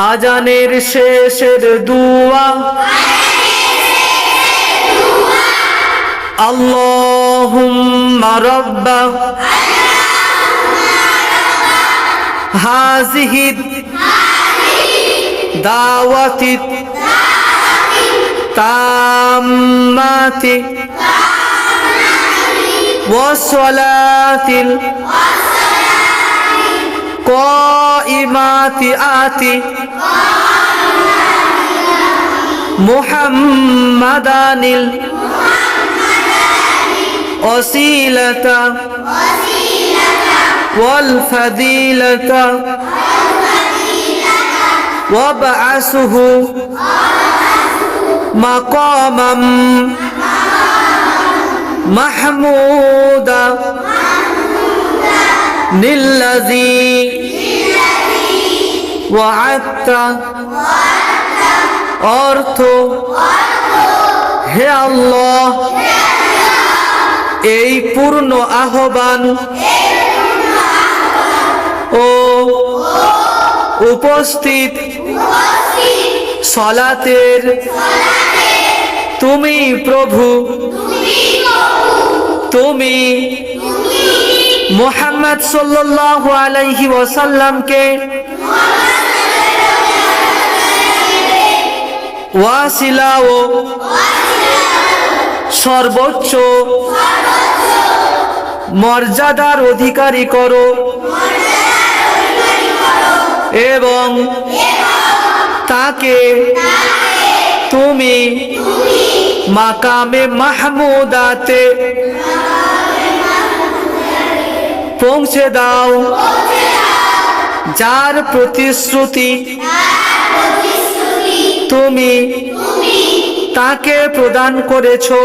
আজানের শেষের দুয়া আল্লাহুম্মা রাব্বা হাযিহি দাওয়াতি তাম্মাতি ওয়াসসালাতিল قائمات آتي محمدان الوسيلة والفضيلة وابعثه مقاما محمودا للذي وعدت অর্থ হে আল্লাহ এই পূর্ণ আহ্বান ও উপস্থিত সালাতের তুমি প্রভু তুমি মুহাম্মদ সাল্লাল্লাহু আলাইহি ওয়াসাল্লামকে ওয়াসিলা ও সর্বোচ্চ মর্যাদার অধিকারী করো এবং তাকে তুমি মাকামে মাহমুদাতে পৌঁছে দাও যার প্রতিশ্রুতি তুমি তাকে প্রদান করেছো।